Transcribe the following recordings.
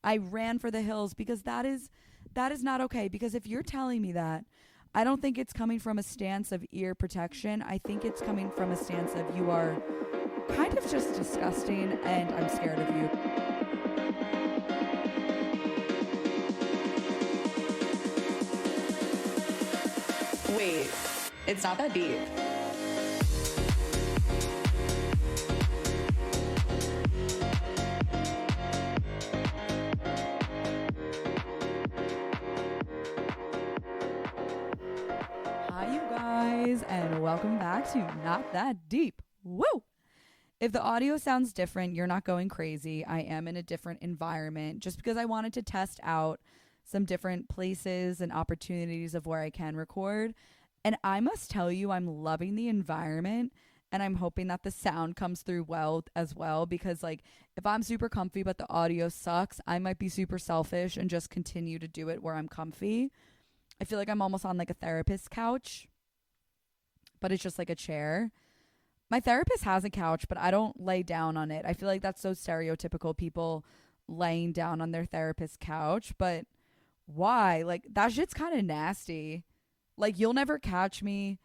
I ran for the hills because that is not okay. Because if you're telling me that, I don't think it's coming from a stance of ear protection. I think it's coming from a stance of you are kind of just disgusting and I'm scared of you. Wait, it's not that deep. Hi, you guys, and welcome back to Not That Deep. Woo! If the audio sounds different, you're not going crazy. I am in a different environment just because I wanted to test out some different places and opportunities of where I can record. And I must tell you, I'm loving the environment and I'm hoping that the sound comes through well as well because, like, if I'm super comfy but the audio sucks, I might be super selfish and just continue to do it where I'm comfy. I feel like I'm almost on like a therapist couch, but it's just like a chair. My therapist has a couch, but I don't lay down on it. I feel like that's so stereotypical, people laying down on their therapist couch, but why? Like, that shit's kind of nasty. Like, you'll never catch me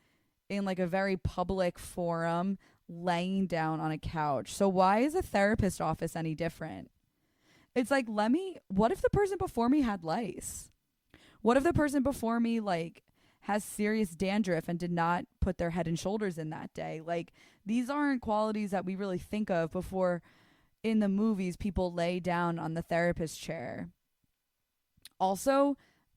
in like a very public forum laying down on a couch. So why is a therapist office any different? It's like, what if the person before me had lice? What if the person before me like has serious dandruff and did not put their head and shoulders in that day? Like, these aren't qualities that we really think of before in the movies people lay down on the therapist chair. Also,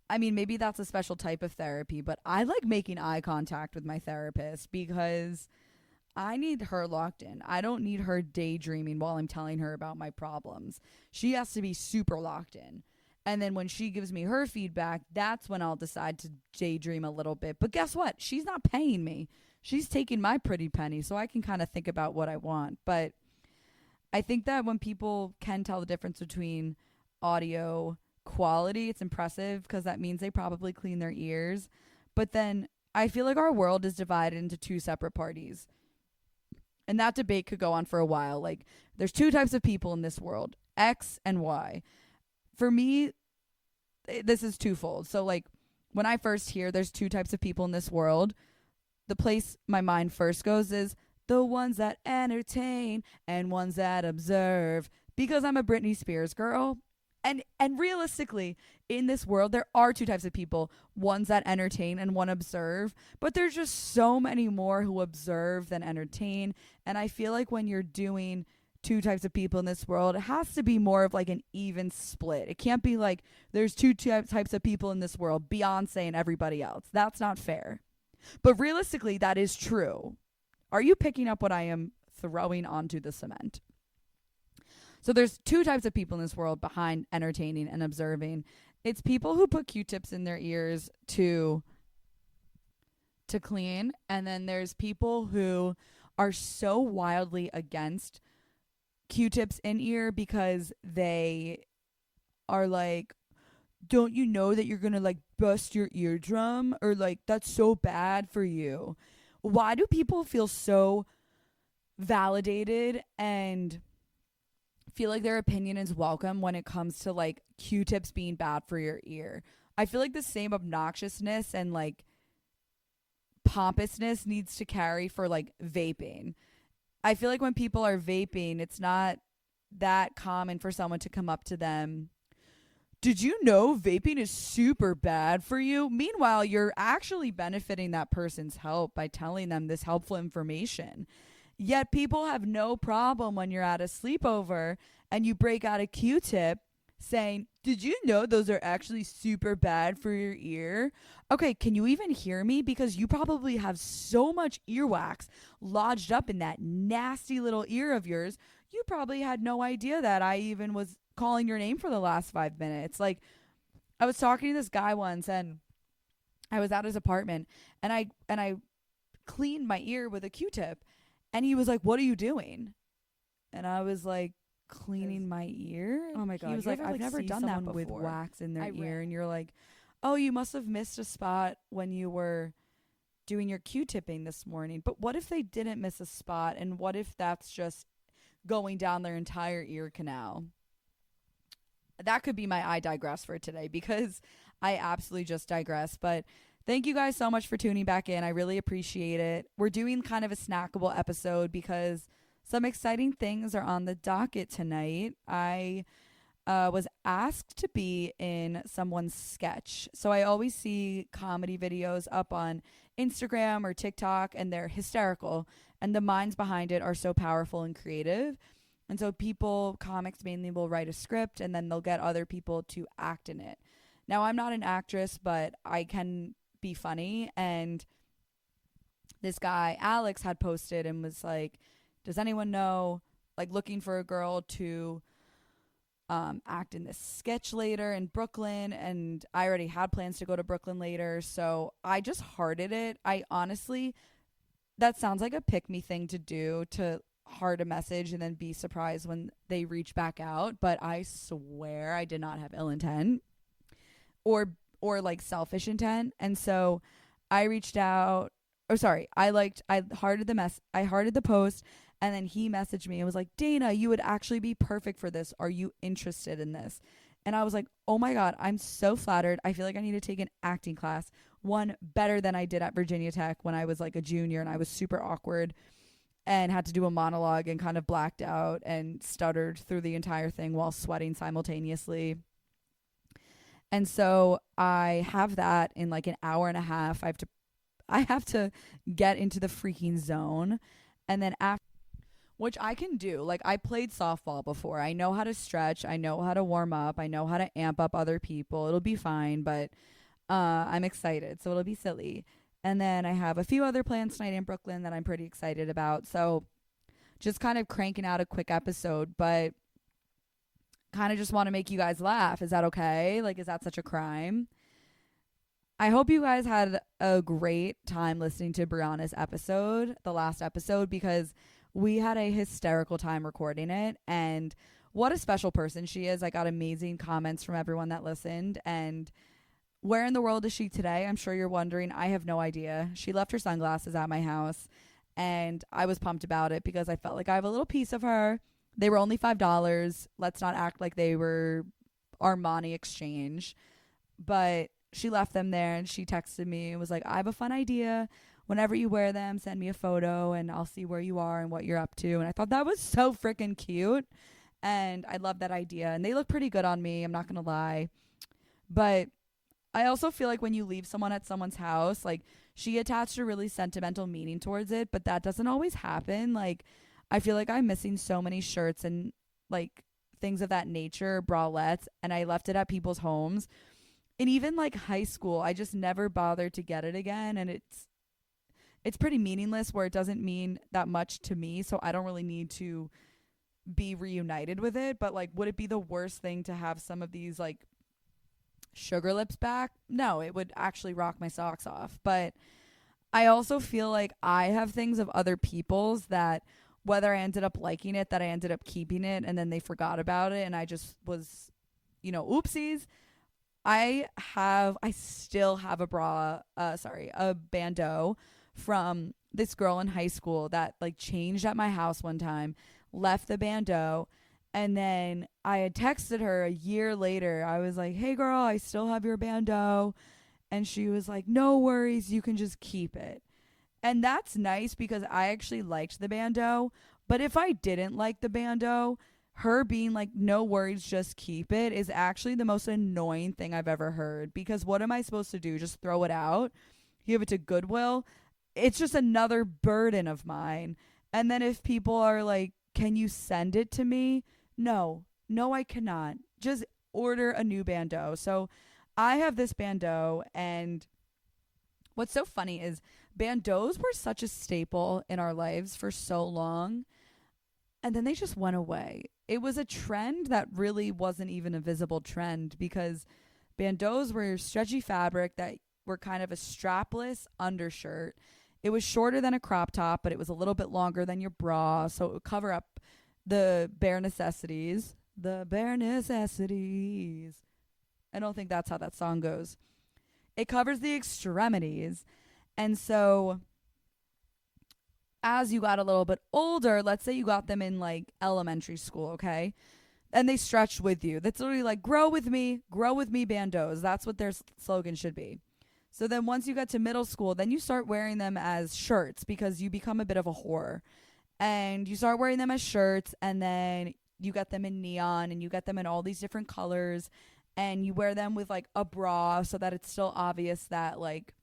I mean, maybe that's a special type of therapy, but I like making eye contact with my therapist because I need her locked in. I don't need her daydreaming while I'm telling her about my problems. She has to be super locked in. And then when she gives me her feedback, that's when I'll decide to daydream a little bit. But guess what? She's not paying me. She's taking my pretty penny, so I can kind of think about what I want. But I think that when people can tell the difference between audio quality, it's impressive because that means they probably clean their ears. But then I feel like our world is divided into two separate parties. And that debate could go on for a while. Like, there's two types of people in this world, X and Y. For me, this is twofold. So, like, when I first hear there's two types of people in this world, the place my mind first goes is the ones that entertain and ones that observe, because I'm a Britney Spears girl. And realistically, in this world, there are two types of people, ones that entertain and one observe, but there's just so many more who observe than entertain. And I feel like when you're doing two types of people in this world, it has to be more of like an even split. It can't be like there's two types of people in this world, Beyonce and everybody else. That's not fair. But realistically, that is true. Are you picking up what I am throwing onto the cement? So there's two types of people in this world behind entertaining and observing. It's people who put Q-tips in their ears to clean, and then there's people who are so wildly against Q-tips in ear because they are like, don't you know that you're gonna like bust your eardrum, or like that's so bad for you? Why do people feel so validated and feel like their opinion is welcome when it comes to like Q-tips being bad for your ear? I feel like the same obnoxiousness and like pompousness needs to carry for like vaping. I feel like when people are vaping, it's not that common for someone to come up to them. Did you know vaping is super bad for you? Meanwhile, you're actually benefiting that person's health by telling them this helpful information. Yet people have no problem when you're at a sleepover and you break out a Q-tip saying, did you know those are actually super bad for your ear? Okay, can you even hear me? Because you probably have so much earwax lodged up in that nasty little ear of yours. You probably had no idea that I even was calling your name for the last 5 minutes. Like, I was talking to this guy once and I was at his apartment and I cleaned my ear with a Q-tip and he was like, "What are you doing?" And I was like, cleaning my ear. Oh my He God, was you like, ever, I've like, never see done that someone with before. wax in their ear? And you're like, oh, you must have missed a spot when you were doing your Q-tipping this morning. But what if they didn't miss a spot? And what if that's just going down their entire ear canal? that could be my I digress for today, because I absolutely just digress. But thank you guys so much for tuning back in. I really appreciate it. We're doing kind of a snackable episode because some exciting things are on the docket tonight. I was asked to be in someone's sketch. So I always see comedy videos up on Instagram or TikTok, and they're hysterical. And the minds behind it are so powerful and creative. And so people, comics mainly, will write a script and then they'll get other people to act in it. Now, I'm not an actress, but I can be funny. And this guy, Alex, had posted and was like, does anyone know, like, looking for a girl to act in this sketch later in Brooklyn? And I already had plans to go to Brooklyn later. So I just hearted it. I honestly, that sounds like a pick me thing to do, to heart a message and then be surprised when they reach back out. But I swear I did not have ill intent or like selfish intent. And so I reached out. Oh, sorry. I hearted the post, and then he messaged me and was like, Dana, you would actually be perfect for this. Are you interested in this? And I was like, oh my God, I'm so flattered. I feel like I need to take an acting class, one better than I did at Virginia Tech when I was like a junior and I was super awkward and had to do a monologue and kind of blacked out and stuttered through the entire thing while sweating simultaneously. And so I have that in like an hour and a half. I have to get into the freaking zone. And then after, which I can do. Like, I played softball before. I know how to stretch. I know how to warm up. I know how to amp up other people. It'll be fine, but I'm excited. So it'll be silly. And then I have a few other plans tonight in Brooklyn that I'm pretty excited about. So just kind of cranking out a quick episode, but kind of just want to make you guys laugh. Is that okay? Like, is that such a crime? I hope you guys had a great time listening to Brianna's episode, the last episode, because we had a hysterical time recording it. And what a special person she is. I got amazing comments from everyone that listened. And where in the world is she today? I'm sure you're wondering. I have no idea. She left her sunglasses at my house, and I was pumped about it because I felt like I have a little piece of her. They were only $5. Let's not act like they were Armani exchange. But she left them there, and she texted me and was like, I have a fun idea. Whenever you wear them, send me a photo and I'll see where you are and what you're up to. And I thought that was so freaking cute. And I love that idea. And they look pretty good on me, I'm not going to lie. But I also feel like when you leave someone at someone's house, like, she attached a really sentimental meaning towards it, but that doesn't always happen. Like, I feel like I'm missing so many shirts and like things of that nature, bralettes, and I left it at people's homes. And even like high school, I just never bothered to get it again. And it's pretty meaningless, where it doesn't mean that much to me. So I don't really need to be reunited with it. But like, would it be the worst thing to have some of these like sugar lips back? No, it would actually rock my socks off. But I also feel like I have things of other people's that, whether I ended up liking it, that I ended up keeping it and then they forgot about it and I just was, oopsies. I still have a bandeau from this girl in high school that like changed at my house one time, left the bandeau, and then I had texted her a year later. I was like, hey girl, I still have your bandeau. And she was like, no worries, you can just keep it. And that's nice because I actually liked the bandeau. But if I didn't like the bandeau, her being like, no worries, just keep it, is actually the most annoying thing I've ever heard. Because what am I supposed to do? Just throw it out? Give it to Goodwill? It's just another burden of mine. And then if people are like, can you send it to me? No, I cannot. Just order a new bandeau. So I have this bandeau, and what's so funny is bandeaus were such a staple in our lives for so long, and then they just went away. It was a trend that really wasn't even a visible trend, because bandeaus were stretchy fabric that were kind of a strapless undershirt. It was shorter than a crop top, but it was a little bit longer than your bra, so it would cover up the bare necessities. The bare necessities. I don't think that's how that song goes. It covers the extremities. And so as you got a little bit older, let's say you got them in like elementary school, okay? And they stretch with you. That's literally like, grow with me bandeaus. That's what their slogan should be. So then once you get to middle school, then you start wearing them as shirts because you become a bit of a whore. And you start wearing them as shirts, and then you get them in neon, and you get them in all these different colors, and you wear them with like a bra so that it's still obvious that like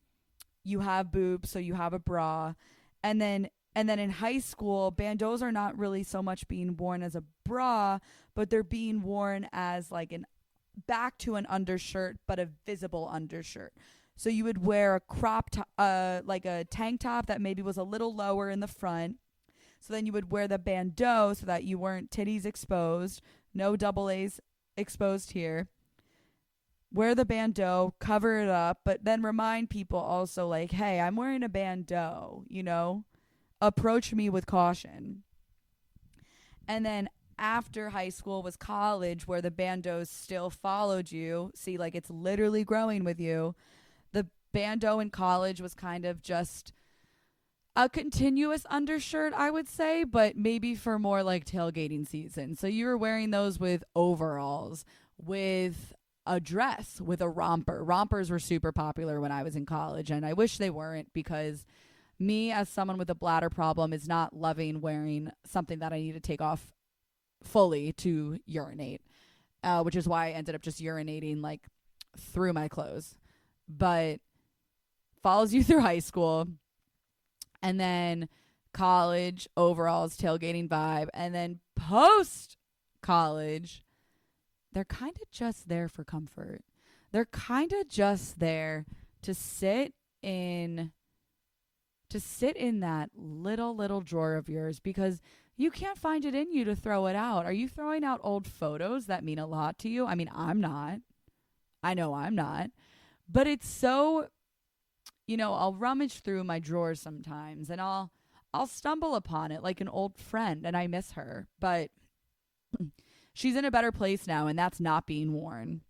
you have boobs, so you have a bra. And then in high school, bandeaus are not really so much being worn as a bra, but they're being worn as like an back to an undershirt, but a visible undershirt. So you would wear a crop top, like a tank top that maybe was a little lower in the front. So then you would wear the bandeau so that you weren't titties exposed, no double A's exposed here. Wear the bandeau, cover it up, but then remind people also like, hey, I'm wearing a bandeau, you know? Approach me with caution. And then after high school was college, where the bandeaus still followed you. See, like it's literally growing with you. The bandeau in college was kind of just a continuous undershirt, I would say, but maybe for more like tailgating season. So you were wearing those with overalls, with a dress, with a romper. Rompers were super popular when I was in college, and I wish they weren't, because me, as someone with a bladder problem, is not loving wearing something that I need to take off fully to urinate, which is why I ended up just urinating like through my clothes. But follows you through high school, and then college, overalls, tailgating vibe, and then post college, they're kind of just there for comfort. They're kind of just there to sit in that little drawer of yours, because you can't find it in you to throw it out. Are you throwing out old photos that mean a lot to you? I mean, I'm not. I know I'm not. But it's so, I'll rummage through my drawers sometimes, and I'll stumble upon it like an old friend, and I miss her. But she's in a better place now, and that's not being worn.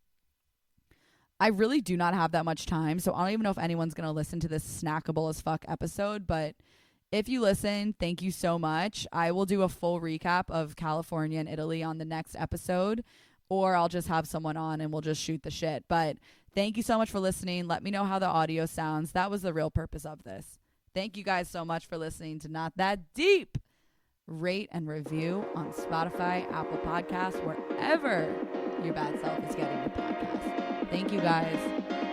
I really do not have that much time, so I don't even know if anyone's going to listen to this snackable as fuck episode, but if you listen, thank you so much. I will do a full recap of California and Italy on the next episode, or I'll just have someone on and we'll just shoot the shit. But thank you so much for listening. Let me know how the audio sounds. That was the real purpose of this. Thank you guys so much for listening to Not That Deep. Rate and review on Spotify, Apple Podcasts, wherever your bad self is getting your podcast. Thank you guys.